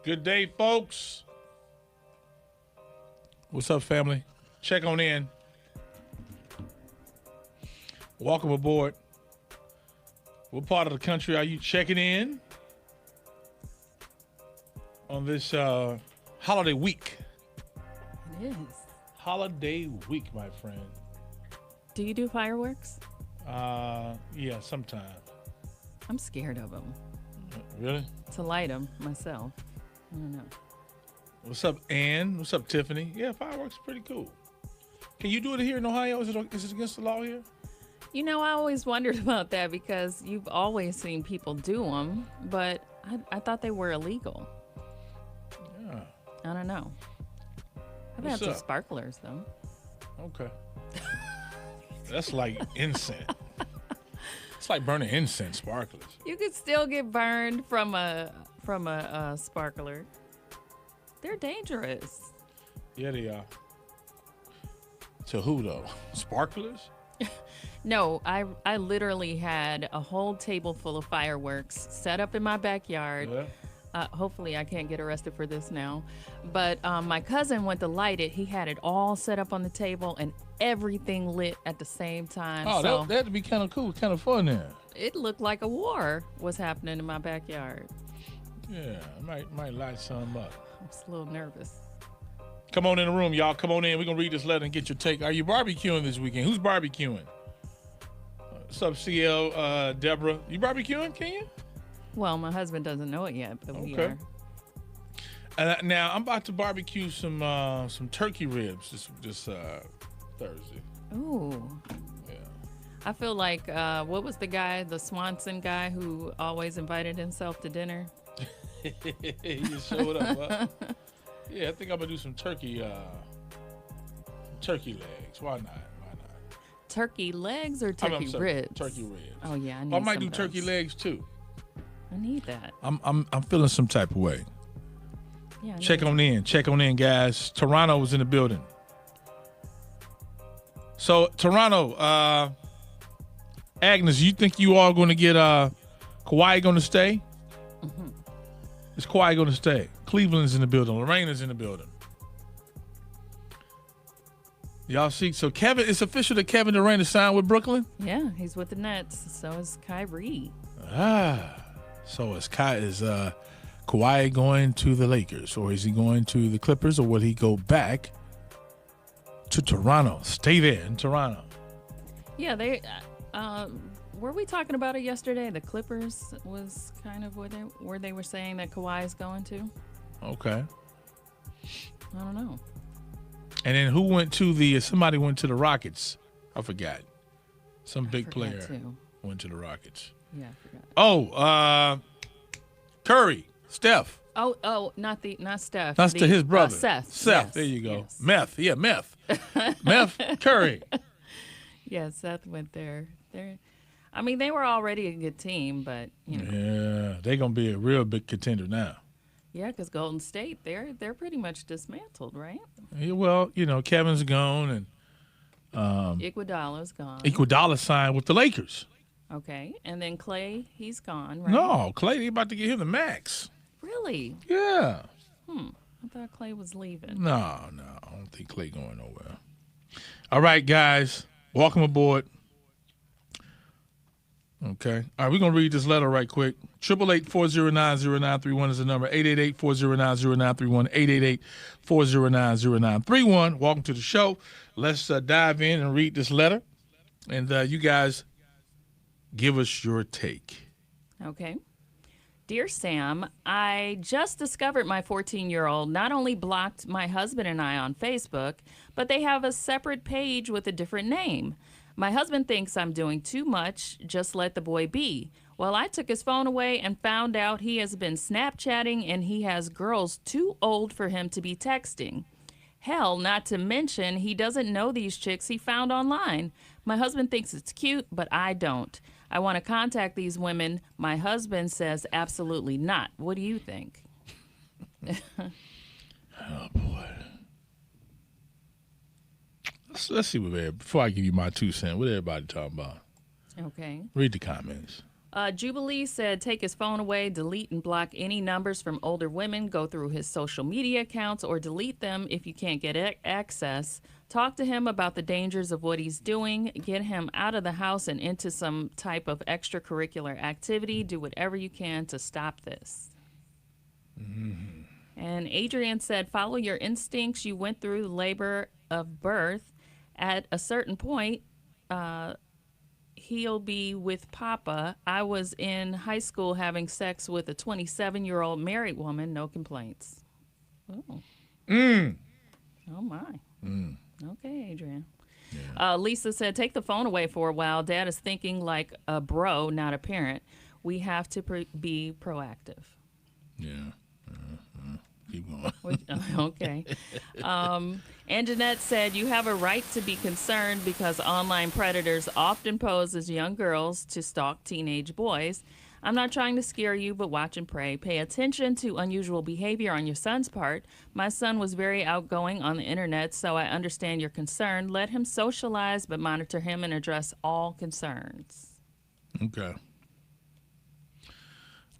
Good day, folks. What's up, family? Check on in. Welcome aboard. What part of the country are you checking in on this holiday week? It is. Holiday week, my friend. Do you do fireworks? Yeah, sometimes. I'm scared of them. Really? To light them myself. I don't know. What's up, Ann? What's up, Tiffany? Yeah, fireworks are pretty cool. Can you do it here in Ohio? Is it against the law here? You know, I always wondered about that because you've always seen people do them, but I thought they were illegal. Yeah. I don't know. I've had What's some up? sparklers, though. Okay. That's like incense. It's like burning incense, sparklers. You could still get burned from a sparkler. They're dangerous. Yeah, they are. To who, though? Sparklers? No, I literally had a whole table full of fireworks set up in my backyard. Yeah. Hopefully I can't get arrested for this now. But my cousin went to light it. He had it all set up on the table and everything lit at the same time. Oh, so that'd be kind of cool, kind of fun there. it looked like a war was happening in my backyard. Yeah, I might light some up. I was a little nervous. Come on in the room, y'all. Come on in. We're going to read this letter and get your take. Are you barbecuing this weekend? Who's barbecuing? What's up, CL, Deborah? You barbecuing, can you? Well, my husband doesn't know it yet, but we are. Now, I'm about to barbecue some turkey ribs this Thursday. Ooh. Yeah. I feel like, what was the guy, the Swanson guy who always invited himself to dinner? You showed up, huh? Yeah, I think I'm going to do some turkey legs. Why not? Turkey legs or turkey ribs? Turkey ribs. Oh, yeah, I might do turkey legs, too. I need that. I'm feeling some type of way. Yeah. Check on in, guys. Toronto was in the building. So Toronto, Agnes, you think you all going to get Kawhi going to stay? Mm-hmm. Is Kawhi going to stay? Cleveland's in the building. Lorena's in the building. Y'all see? So it's official that Kevin Durant is signed with Brooklyn. Yeah, he's with the Nets. So is Kyrie. So is Kawhi going to the Lakers, or is he going to the Clippers, or will he go back to Toronto? Stay there in Toronto. Yeah, they were we talking about it yesterday? The Clippers was kind of where they were saying that Kawhi is going to. Okay. I don't know. And then who went to somebody went to the Rockets. I forgot. Some big player went to the Rockets. Yeah, I forgot. Oh, Curry, Steph. Oh, not Steph. That's to his brother. Seth. Yes, there you go. Yes. Meth. Yeah, Meth. Meth Curry. Yeah, Seth went there. I mean, they were already a good team, but you know. Yeah, they're gonna be a real big contender now. Yeah, because Golden State, they're pretty much dismantled, right? Yeah, well, Kevin's gone and Iguodala's gone. Iguodala signed with the Lakers. Okay, and then Clay, he's gone, right? No, Clay, they about to give him the max. Really? Yeah. I thought Clay was leaving. No, I don't think Clay going nowhere. All right, guys, welcome aboard. Okay. All right, we're going to read this letter right quick. 888-409-0931 is the number. 888-409-0931. 888-409-0931. Welcome to the show. Let's dive in and read this letter. And you guys give us your take. Okay. Dear Sam, I just discovered my 14-year-old not only blocked my husband and I on Facebook, but they have a separate page with a different name. My husband thinks I'm doing too much, just let the boy be. Well, I took his phone away and found out he has been Snapchatting and he has girls too old for him to be texting. Hell, not to mention he doesn't know these chicks he found online. My husband thinks it's cute, but I don't. I want to contact these women. My husband says absolutely not. What do you think? Oh, boy. Let's see before I give you my 2 cents, what everybody talking about. Okay. Read the comments. Jubilee said take his phone away, delete and block any numbers from older women, go through his social media accounts or delete them if you can't get access. Talk to him about the dangers of what he's doing. Get him out of the house and into some type of extracurricular activity. Do whatever you can to stop this. Mm-hmm. And Adrian said, follow your instincts. You went through the labor of birth. At a certain point, he'll be with Papa. I was in high school having sex with a 27-year-old married woman. No complaints. Oh. Oh, my. Okay, Adrian. Yeah. Lisa said, take the phone away for a while. Dad is thinking like a bro, not a parent. We have to be proactive. Yeah. Keep going. Okay. And Jeanette said, you have a right to be concerned because online predators often pose as young girls to stalk teenage boys. I'm not trying to scare you, but watch and pray. Pay attention to unusual behavior on your son's part. My son was very outgoing on the internet, so I understand your concern. Let him socialize, but monitor him and address all concerns. Okay.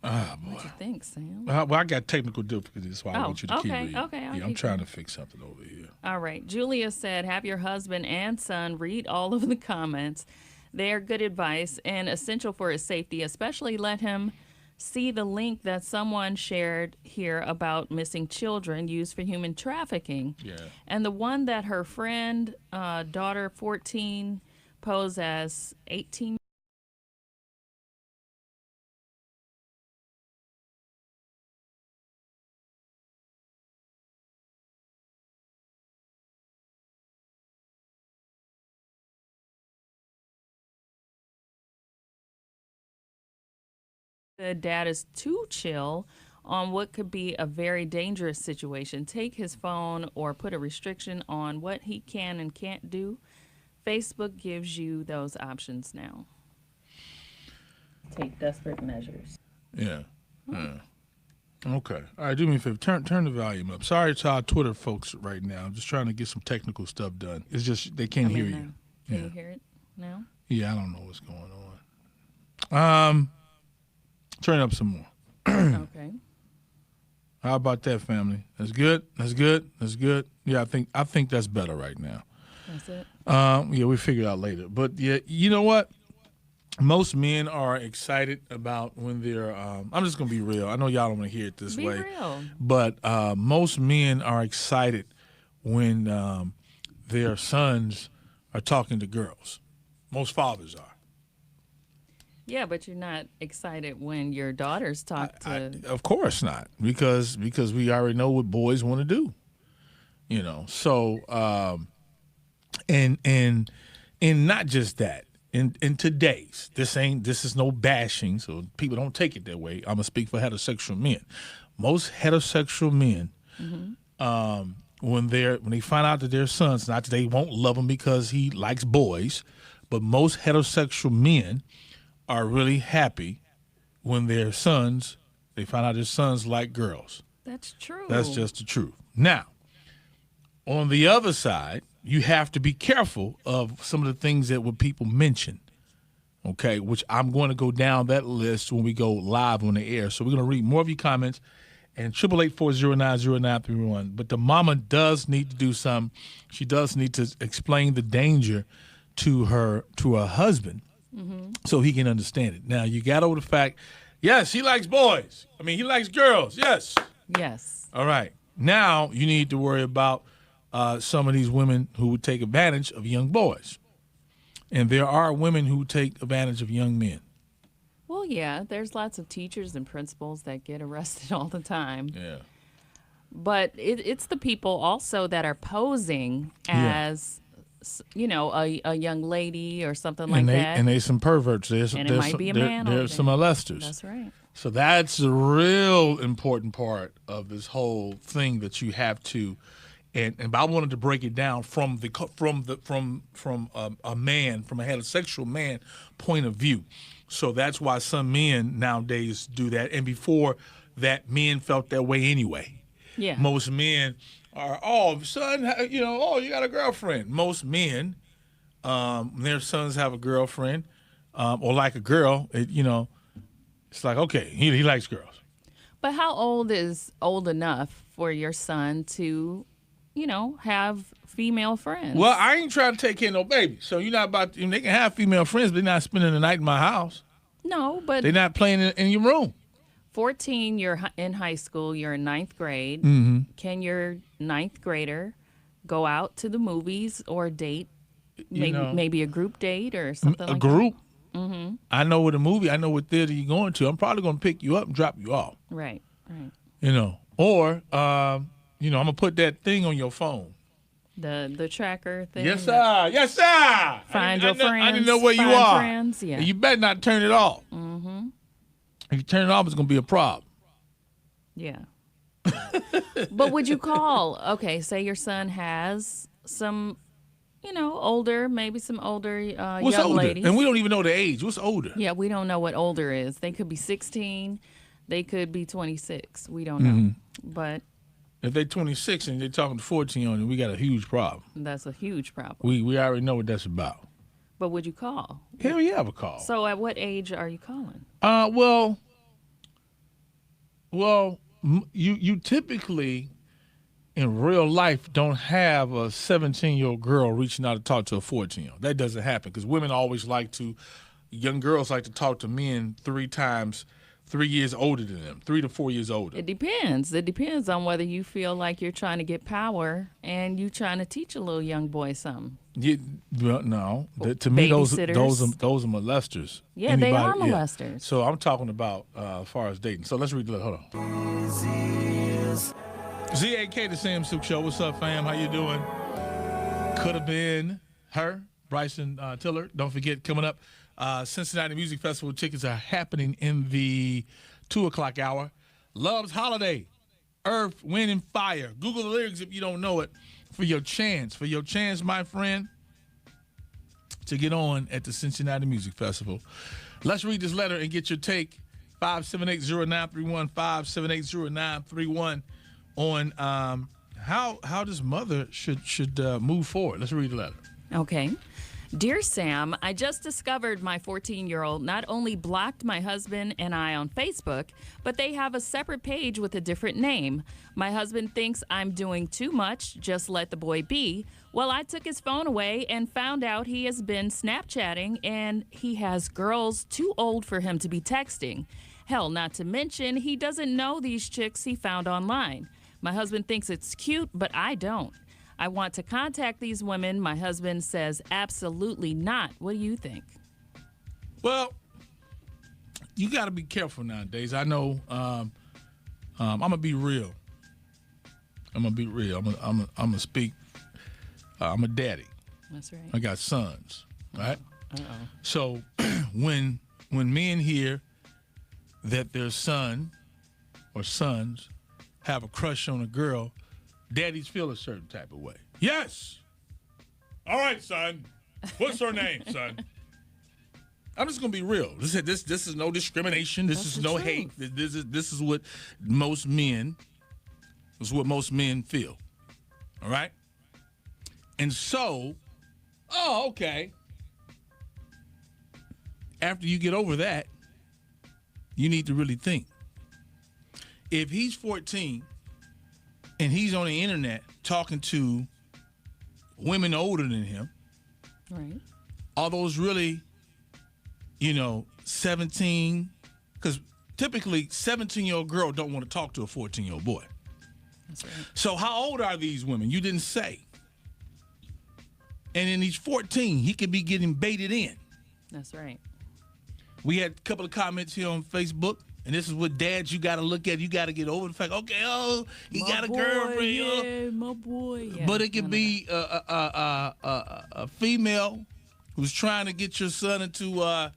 Ah, boy. What you think, Sam? Well, I got technical difficulties, so I want you to keep reading. Okay, I'm trying to fix something over here. All right. Julia said, have your husband and son read all of the comments. They are good advice and essential for his safety, especially let him see the link that someone shared here about missing children used for human trafficking. Yeah. And the one that her friend, daughter 14, posed as 18. The dad is too chill on what could be a very dangerous situation. Take his phone or put a restriction on what he can and can't do. Facebook gives you those options now. Take desperate measures. Yeah. Okay. All right, do me a favor. Turn the volume up. Sorry to our Twitter folks right now. I'm just trying to get some technical stuff done. It's just they can't hear you. Can you hear it now? Yeah, I don't know what's going on. Turn it up some more. Okay. How about that, family? That's good. That's good. That's good. Yeah, I think that's better right now. That's it. Yeah, we figure it out later. But yeah, you know what? Most men are excited about when they're. I'm just gonna be real. I know y'all don't want to hear it this way. Be real. But most men are excited when their sons are talking to girls. Most fathers are. Yeah, but you're not excited when your daughters talk to. Of course not, because we already know what boys want to do. You know, so and not just that. In today's, this is no bashing, so people don't take it that way. I'm gonna speak for heterosexual men. Most heterosexual men, when they find out that their sons, not that they won't love him because he likes boys, but most heterosexual men are really happy when they find out their sons like girls. That's true. That's just the truth. Now, on the other side, you have to be careful of some of the things that what people mention, okay, which I'm going to go down that list when we go live on the air. So we're going to read more of your comments and 888-409-0931. But the mama does need to do something. She does need to explain the danger to her husband so he can understand it. Now, you got over the fact, yes, he likes boys. I mean, he likes girls, yes. Yes. All right. Now you need to worry about some of these women who would take advantage of young boys. And there are women who take advantage of young men. Well, yeah, there's lots of teachers and principals that get arrested all the time. Yeah. But it's the people also that are posing as, you know, a young lady or something like that. And they some perverts. It might be a man. There's some molesters. That's right. So that's the real important part of this whole thing that you have to. And I wanted to break it down from a heterosexual man point of view. So that's why some men nowadays do that. And before that, men felt that way anyway. Yeah. Most men are, oh, son, you know, oh, you got a girlfriend. Most men, their sons have a girlfriend or like a girl, you know, It's like, okay, he likes girls. But how old is old enough for your son to, have female friends? Well, I ain't trying to take care of no baby. So you're not about to, they can have female friends, but they're not spending the night in my house. No, but They're not playing in your room. 14, you're in high school, you're in ninth grade. Can your ninth grader go out to the movies or date? Maybe a group date or something like a group. that? Mm-hmm. I know what a movie, I know what theater you're going to. I'm probably going to pick you up and drop you off. Right. Or, I'm going to put that thing on your phone. The tracker thing. Yes, sir. Yes, sir. Find your friends. I didn't know where you find are. Friends, yeah. And you better not turn it off. Mm-hmm. If you turn it off, it's going to be a problem. Yeah. But would you call? Okay, say your son has some, maybe some older What's young older? ladies. And we don't even know the age. What's older? Yeah, we don't know what older is. They could be 16. They could be 26. We don't know. But if they're 26 and they're talking to 14 on it, we got a huge problem. That's a huge problem. We already know what that's about. But would you call? Hell yeah, I would call. So at what age are you calling? You typically in real life don't have a 17-year-old girl reaching out to talk to a 14-year-old. That doesn't happen because women always young girls like to talk to men 3 years older than them, 3 to 4 years older. It depends. It depends on whether you feel like you're trying to get power and you trying to teach a little young boy something. No. To me, those are molesters. Yeah, they are molesters. Yeah. So I'm talking about as far as dating. So let's read the letter. Hold on. ZAK, the Sam Sylk Show. What's up, fam? How you doing? Could have been her, Bryson Tiller. Don't forget, coming up, Cincinnati Music Festival tickets are happening in the 2 o'clock hour. Love's Holiday, Earth, Wind, and Fire. Google the lyrics if you don't know it for your chance, my friend, to get on at the Cincinnati Music Festival. Let's read this letter and get your take. 578-0931, 578-0931 on how this mother should move forward. Let's read the letter. Okay. Dear Sam, I just discovered my 14-year-old not only blocked my husband and I on Facebook, but they have a separate page with a different name. My husband thinks I'm doing too much, just let the boy be. Well, I took his phone away and found out he has been Snapchatting and he has girls too old for him to be texting. Hell, not to mention, he doesn't know these chicks he found online. My husband thinks it's cute, but I don't. I want to contact these women. My husband says absolutely not. What do you think? Well, you got to be careful nowadays. I know I'm going to be real. I'm going to speak. I'm a daddy. That's right. I got sons, right? Uh-oh. So when men hear that their son or sons have a crush on a girl, daddies feel a certain type of way. Yes. All right, son. What's her name, son? I'm just gonna be real. This is no discrimination. This is no hate. This is what most men. This is what most men feel. All right. And so, okay. After you get over that, you need to really think. If he's 14 and he's on the internet talking to women older than him, right? Are those really, 17? Because typically 17-year-old girl don't want to talk to a 14-year-old boy. That's right. So how old are these women? You didn't say. And then he's 14. He could be getting baited in. That's right. We had a couple of comments here on Facebook. And this is what dads you got to look at. You got to get over the fact, okay, he got a girlfriend. Yeah, my boy. Yeah, but it could be a female who's trying to get your son into, what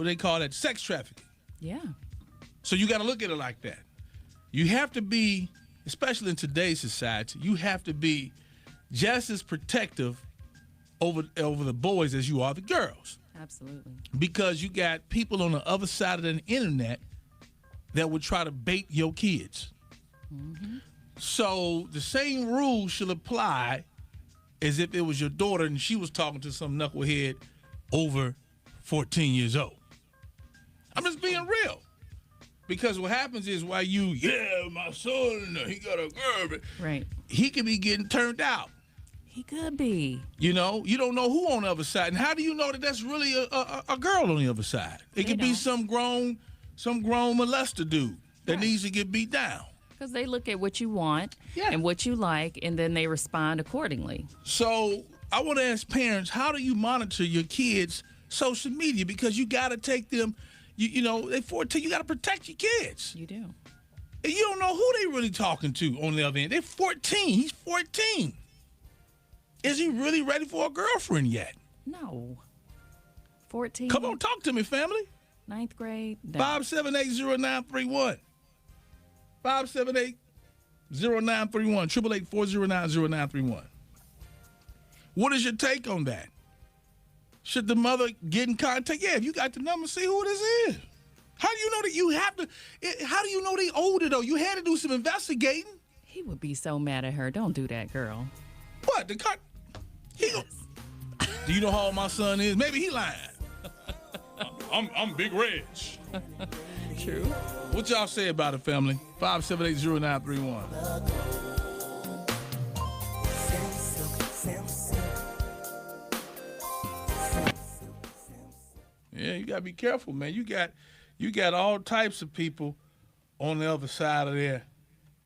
they call that, sex trafficking. Yeah. So you got to look at it like that. You have to be, especially in today's society, you have to be just as protective over the boys as you are the girls. Absolutely. Because you got people on the other side of the internet that would try to bait your kids. Mm-hmm. So the same rules should apply as if it was your daughter and she was talking to some knucklehead over 14 years old. I'm just being real. Because what happens is while my son, he got a girl, Right. he could be getting turned out. He could be. You know, you don't know who on the other side. And how do you know that that's really a girl on the other side? It could be some grown molester dude that needs to get beat down. Because they look at what you want and what you like, and then they respond accordingly. So I want to ask parents, how do you monitor your kids' social media? Because you got to take them, you know, they're 14, you got to protect your kids. You do. And you don't know who they really talking to on the other end. They're 14. He's 14. Is he really ready for a girlfriend yet? No. 14. Come on, talk to me, family. 9th grade. No. 578-0931. 578-0931. 888-409-0931. What is your take on that? Should the mother get in contact? Yeah, if you got the number, see who this is. How do you know that you have to? How do you know they older, though? You had to do some investigating. He would be so mad at her. Don't do that, girl. What? Do you know how old my son is? Maybe he lying. I'm Big Reg. True. What y'all say about it, family? 578-0931. Yeah, you gotta be careful, man. You got all types of people on the other side of there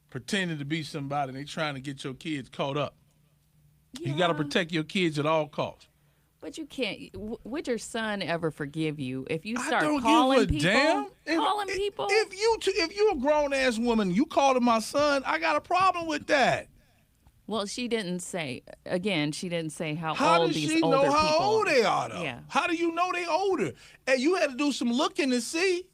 pretending to be somebody. They trying to get your kids caught up. Yeah. You got to protect your kids at all costs. But you can't. Would your son ever forgive you if you I start don't calling give a people? damn. Calling people. If you a grown ass woman, you calling my son, I got a problem with that. Well, she didn't say. Again, she didn't say how old does these she older know how people old they are, though? Yeah. How do you know they older? And you had to do some looking to see.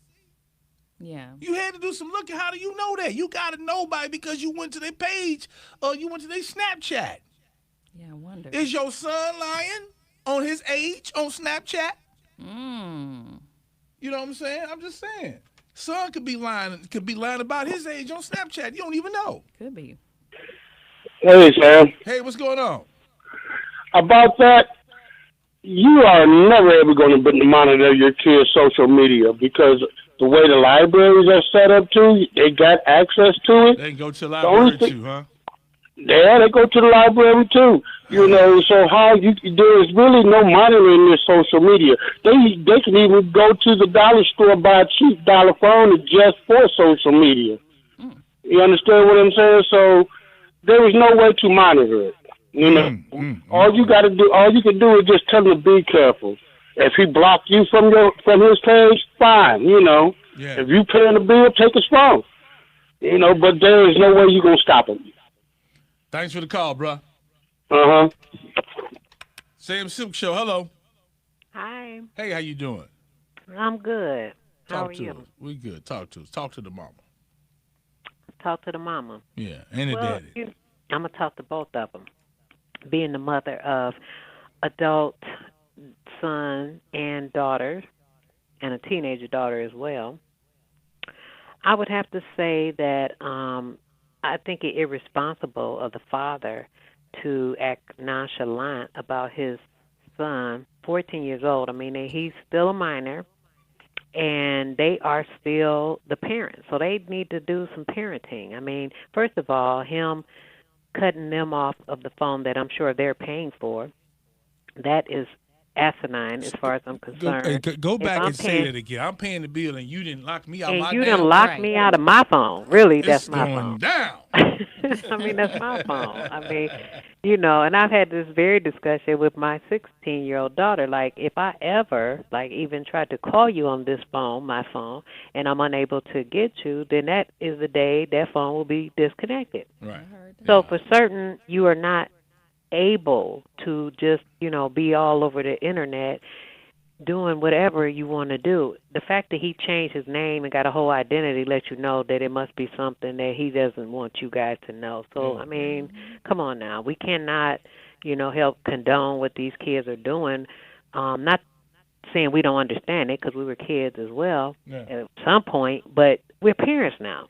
Yeah. You had to do some looking. How do you know that? You got to know by because you went to their page or you went to their Snapchat. Yeah, I wonder. Is your son lying on his age on Snapchat? You know what I'm saying? I'm just saying. Son could be lying about his age on Snapchat. You don't even know. Could be. Hey, Sam. Hey, what's going on? About that, you are never ever going to monitor your kids' social media because the way the libraries are set up, too, they got access to it. They can go to the library, too, huh? Yeah, they go to the library, too. You know, so there is really no monitoring their social media. They can even go to the dollar store, buy a cheap dollar phone just for social media. You understand what I'm saying? So there is no way to monitor it. You know, all you can do is just tell him to be careful. If he blocked you from his page, fine. You know, If you paying the bill, take his phone. You know, but there is no way you gonna stop him. Thanks for the call, bro. Sam Sylk Show. Hello. Hi. Hey, how you doing? I'm good. How are you? Us. We good. Talk to us. Talk to the mama. Talk to the mama. Yeah, and the daddy. I'm going to talk to both of them. Being the mother of adult son and daughter, and a teenager daughter as well, I would have to say that I think it irresponsible of the father to act nonchalant about his son, 14 years old. I mean, he's still a minor, and they are still the parents. So they need to do some parenting. I mean, first of all, him cutting them off of the phone that I'm sure they're paying for, that is asinine as far as I'm concerned. Go back and say that again. I'm paying the bill, and you didn't lock me out of my phone. And you didn't lock me out of my phone. Really, that's my phone. It's going down. I mean, that's my phone. I mean, you know, and I've had this very discussion with my 16-year-old daughter. Like, if I ever, even tried to call you on this phone, my phone, and I'm unable to get you, then that is the day that phone will be disconnected. Right. So for certain, you are not able to just, be all over the internet doing whatever you want to do. The fact that he changed his name and got a whole identity lets you know that it must be something that he doesn't want you guys to know. So, I mean, come on now. We cannot, help condone what these kids are doing. Not saying we don't understand it because we were kids as well at some point, but we're parents now.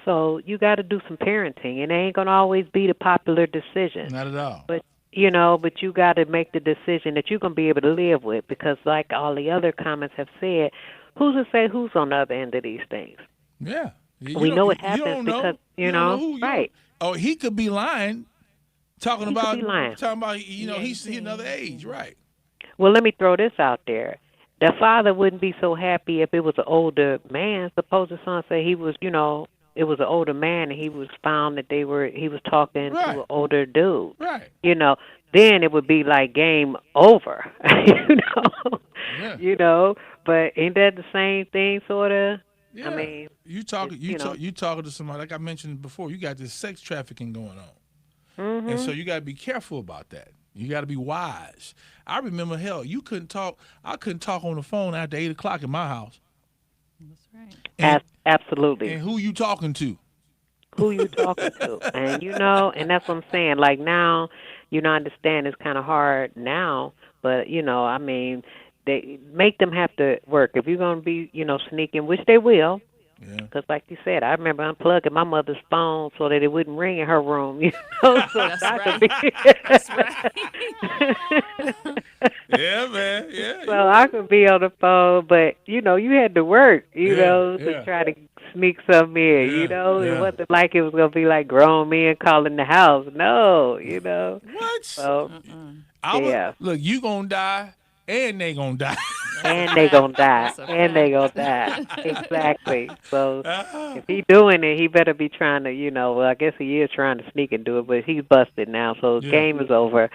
So you got to do some parenting, and it ain't going to always be the popular decision. Not at all. But you got to make the decision that you're going to be able to live with, because like all the other comments have said, who's to say who's on the other end of these things? Yeah. We know it happens because, you don't know who, right. Oh, he could be lying, talking He could be lying. He's another age, right? Well, let me throw this out there. The father wouldn't be so happy if it was an older man. Suppose the son said he was, it was an older man and he was found that he was talking to an older dude. Right. Then it would be like game over. Yeah. But ain't that the same thing, sort of? Yeah. I mean, you talking to somebody, like I mentioned before, you got this sex trafficking going on. Mm-hmm. And so you got to be careful about that. You got to be wise. I remember, hell, I couldn't talk on the phone after 8 o'clock in my house. That's right. Absolutely. And who you talking to? Who you talking to? And and that's what I'm saying. Like now, I understand it's kind of hard now, but I mean, they make them have to work. If you're going to be, sneaking, which they will. Yeah. Because like you said, I remember unplugging my mother's phone so that it wouldn't ring in her room. So That's right. That's right. Yeah, man. Yeah. So I could be on the phone, but you had to work, Yeah. to try to sneak something in. Yeah. It wasn't like it was gonna be like grown men calling the house. No, What? So Look, you gonna die, and they gonna die. And they gonna die. That's a And they gonna die. Exactly. So if he doing it, he better be trying to, well, I guess he is trying to sneak and do it, but he's busted now, so the game is over.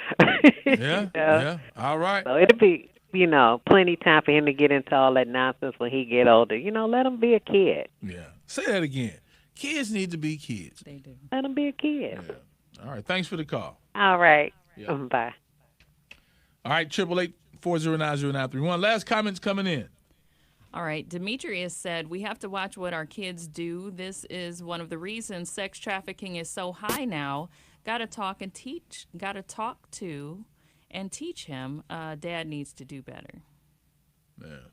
Yeah. Yeah. All right. So it'll be, plenty time for him to get into all that nonsense when he get older. Let him be a kid. Yeah. Say that again. Kids need to be kids. They do. Let him be a kid. Yeah. All right. Thanks for the call. All right. Yeah. Bye. All right. 888-409-0931. Last comments coming in. All right. Demetrius said, we have to watch what our kids do. This is one of the reasons sex trafficking is so high now. Got to talk to and teach him. Dad needs to do better. Yeah.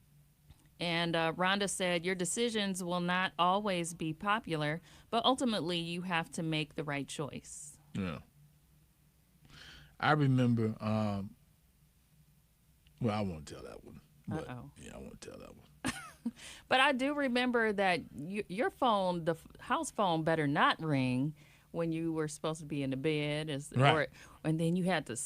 And Rhonda said, your decisions will not always be popular, but ultimately you have to make the right choice. Yeah. I remember, well, I won't tell that one. But, yeah, I won't tell that one. But I do remember that your phone, the house phone, better not ring when you were supposed to be in the bed. Right. And then you had to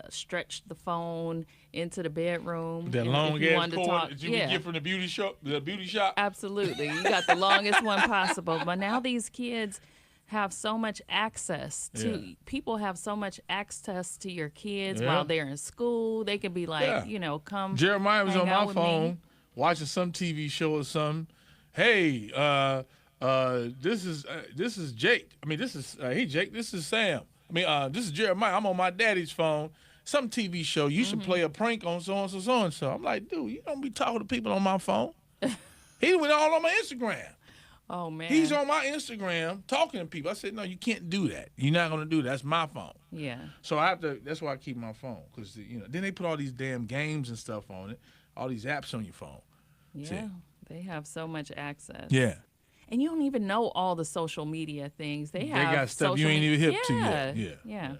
stretch the phone into the bedroom. That long ass cord that you can get from the beauty shop. Absolutely. You got the longest one possible. But now these kids have so much access to people have so much access to your kids while they're in school. They can be like, come. Jeremiah was on my phone me. watching some TV show or something. Hey, this is Jake. I mean, this is hey Jake. This is Sam. I mean, this is Jeremiah. I'm on my daddy's phone. Some TV show. You should play a prank on so and so so and so. I'm like, dude, you don't be talking to people on my phone. He went all on my Instagram. Oh man. He's on my Instagram talking to people. I said, no, you can't do that. You're not gonna do that. That's my phone. Yeah. So I have to. That's why I keep my phone because then they put all these damn games and stuff on it. All these apps on your phone. Yeah. See? They have so much access. Yeah. And you don't even know all the social media things. They got stuff you ain't even hip to yet. Yeah.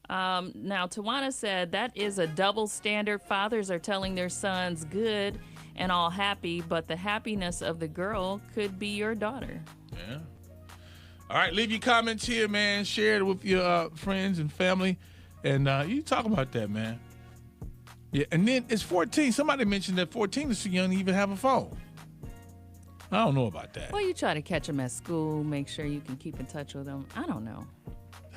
Now, Tawana said that is a double standard. Fathers are telling their sons good and all happy, but the happiness of the girl could be your daughter. Yeah. All right, leave your comments here, man. Share it with your friends and family. And you talk about that, man. Yeah, and then it's 14. Somebody mentioned that 14 is too young to even have a phone. I don't know about that. Well, you try to catch them at school, make sure you can keep in touch with them. I don't know.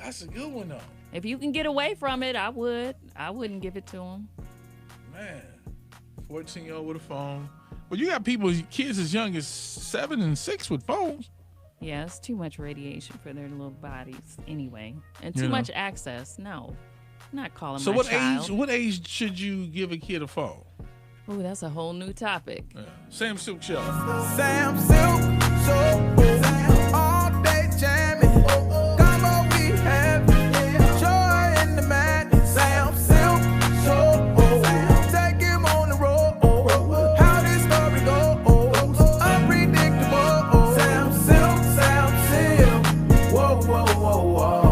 That's a good one, though. If you can get away from it, I would. I wouldn't give it to them. Man, 14-year-old with a phone. But you got kids as young as 7 and 6 with phones. Yeah, it's too much radiation for their little bodies anyway. And too much access. No. I'm not calling my child. So what age should you give a kid a phone? Ooh, that's a whole new topic. Yeah. Sam Sylk Show. Sam Sylk Show. All day jamming. Come on, we have joy in the madness. Sam Sylk Show. Take him on the road. How this story goes. Unpredictable. Sam Sylk. Whoa, whoa, whoa, whoa.